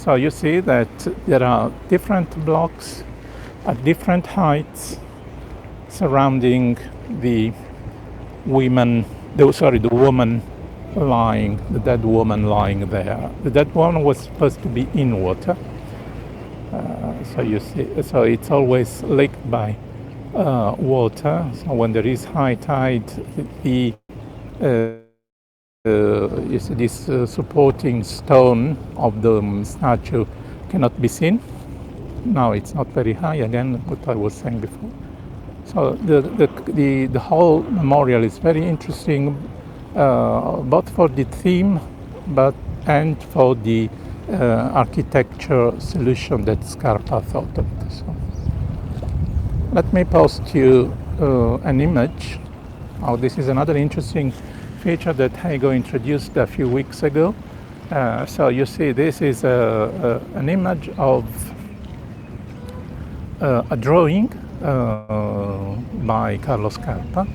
So you see that there are different blocks at different heights surrounding the the woman lying, the dead woman lying there. The dead woman was supposed to be in water. So you see, so it's always licked by water. So when there is high tide, the you see this supporting stone of the statue cannot be seen. Now it's not very high again, what I was saying before. So the whole memorial is very interesting, both for the theme, and for the architecture solution that Scarpa thought of. So let me post you an image. Oh, this is another interesting feature that Heygo introduced a few weeks ago. So you see, this is an image of a drawing by Carlo Scarpa,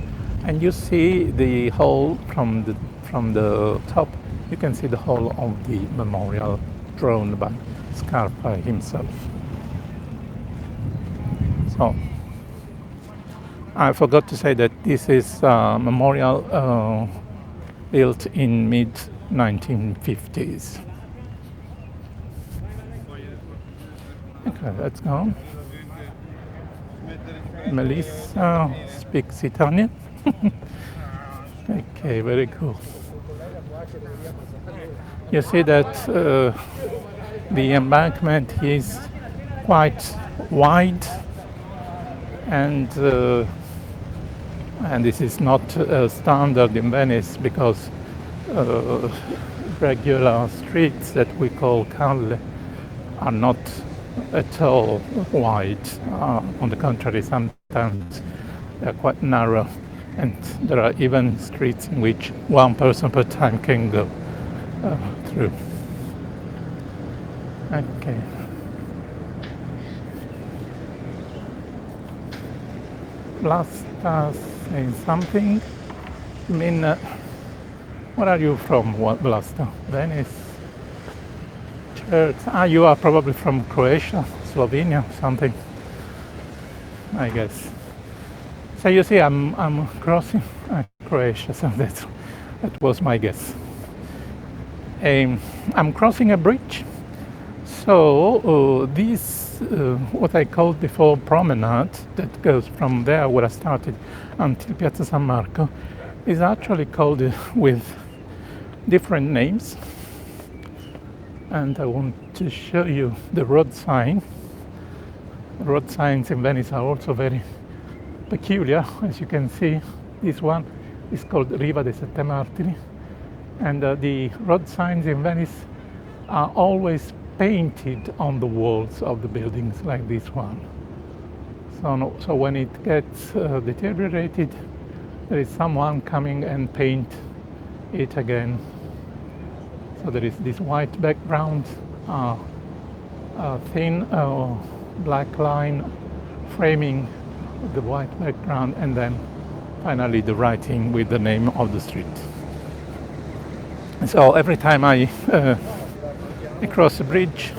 and you see the whole from the top. You can see the whole of the memorial drawn by Scarpa himself. So I forgot to say that this is a memorial built in mid-1950s. Okay, let's go. Melissa speaks Italian. Okay, very cool. You see that the embankment is quite wide, and this is not standard in Venice, because regular streets that we call calle are not at all wide. On the contrary, sometimes they're quite narrow, and there are even streets in which one person per time can go through. Okay. Blasta saying something. You mean, where are you from, Blasta? Venice? Church? You are probably from Croatia, Slovenia, something, I guess. So you see, I'm crossing Croatia, so that was my guess. I'm crossing a bridge. So this, what I called before promenade, that goes from there where I started until Piazza San Marco, is actually called with different names. And I want to show you the road sign. Road signs in Venice are also very peculiar. As you can see, this one is called Riva dei Sette Martiri. And the road signs in Venice are always painted on the walls of the buildings, like this one. So when it gets deteriorated, there is someone coming and paint it again. So there is this white background, thin black line framing the white background, and then finally the writing with the name of the street. So every time I cross a bridge,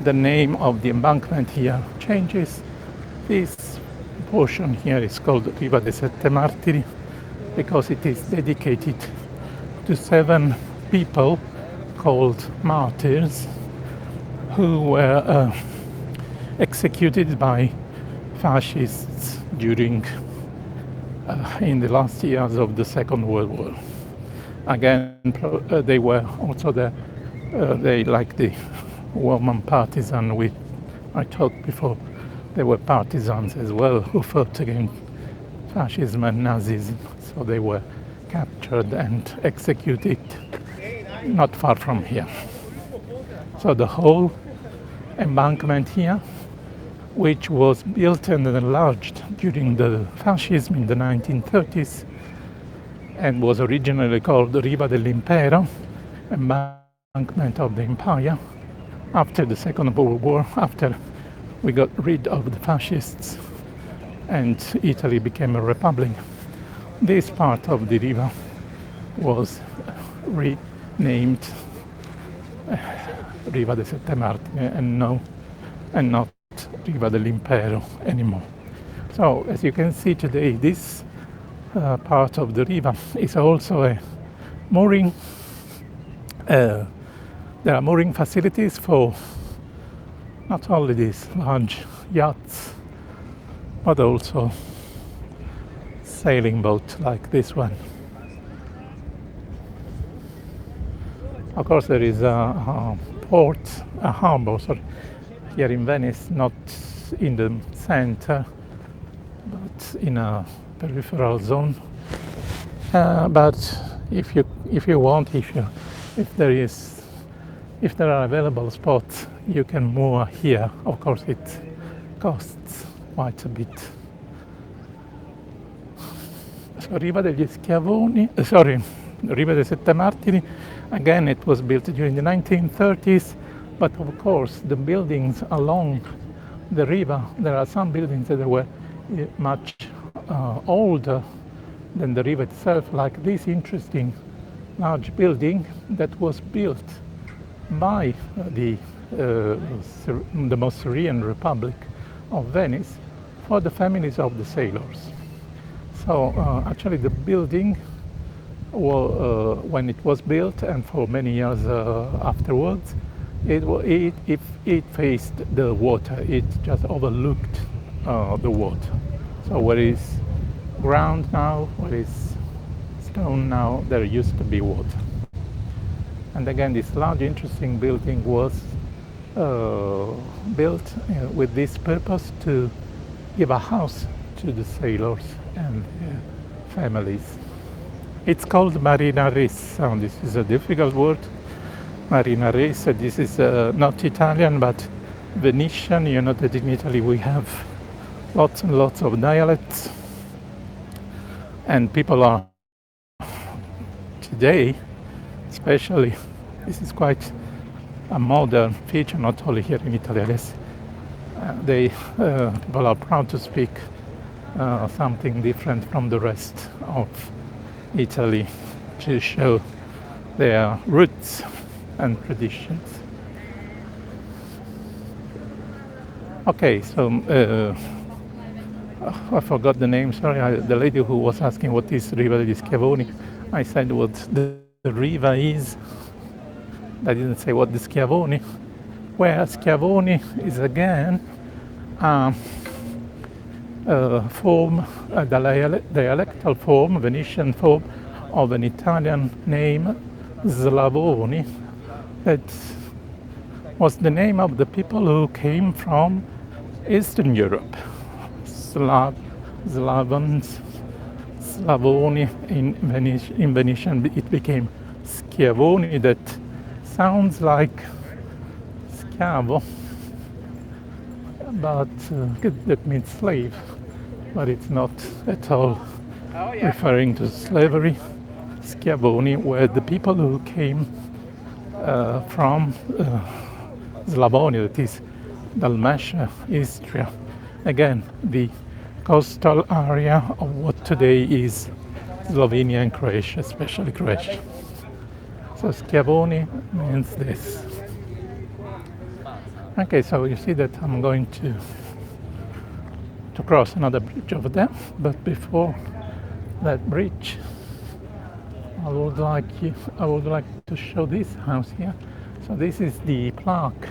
the name of the embankment here changes. This portion here is called Riva dei Sette Martiri because it is dedicated to 7 people called martyrs who were executed by fascists during in the last years of the Second World War. Again, they were also they, like the woman partisan I talked before, they were partisans as well who fought against fascism and Nazism. So they were captured and executed not far from here. So the whole embankment here, which was built and enlarged during the fascism in the 1930s and was originally called Riva dell'Impero, embankment of the empire, after the Second World War, after we got rid of the fascists and Italy became a republic, this part of the river was renamed Riva de Sette Martiri and not Riva dell'Impero anymore. So as you can see today, this part of the river is also a mooring. There are mooring facilities for not only these large yachts, but also sailing boat like this one. Of course, there is a harbor, here in Venice, not in the center, but in a peripheral zone. But if you want, if there are available spots, you can moor here. Of course, it costs quite a bit. So Riva degli Schiavoni, Riva dei Sette Martiri, again it was built during the 1930s, but of course the buildings along the river, there are some buildings that were much older than the river itself, like this interesting large building that was built by the Mostrian Republic of Venice for the families of the sailors. So actually the building, when it was built and for many years afterwards, it faced the water. It just overlooked the water. So where is ground now, where is stone now, there used to be water. And again, this large interesting building was built with this purpose to give a house to the sailors and their families. It's called Marina Ris. This is a difficult word. Marina Ris. This is not Italian but Venetian. You know that in Italy we have lots and lots of dialects, and people are today, especially, this is quite a modern feature, not only here in Italy, I guess. People are proud to speak something different from the rest of Italy to show their roots and traditions. Okay, so I forgot the name, sorry. The lady who was asking what is Riva degli Schiavoni, I said what the river is. I didn't say what the Schiavoni, where Schiavoni is again form, a dialectal form, Venetian form of an Italian name, Slavoni, that was the name of the people who came from Eastern Europe. Slavons, Slavoni, in Venetian it became Schiavoni, that sounds like schiavo, but that means slave, but it's not at all referring to slavery. Schiavoni were the people who came from Slavonia, that is Dalmatia, Istria, again the coastal area of what today is Slovenia and Croatia, especially Croatia. So Schiavoni means this. Okay, so you see that I'm going to cross another bridge over there, but before that bridge, I would like to show this house here. So this is the plaque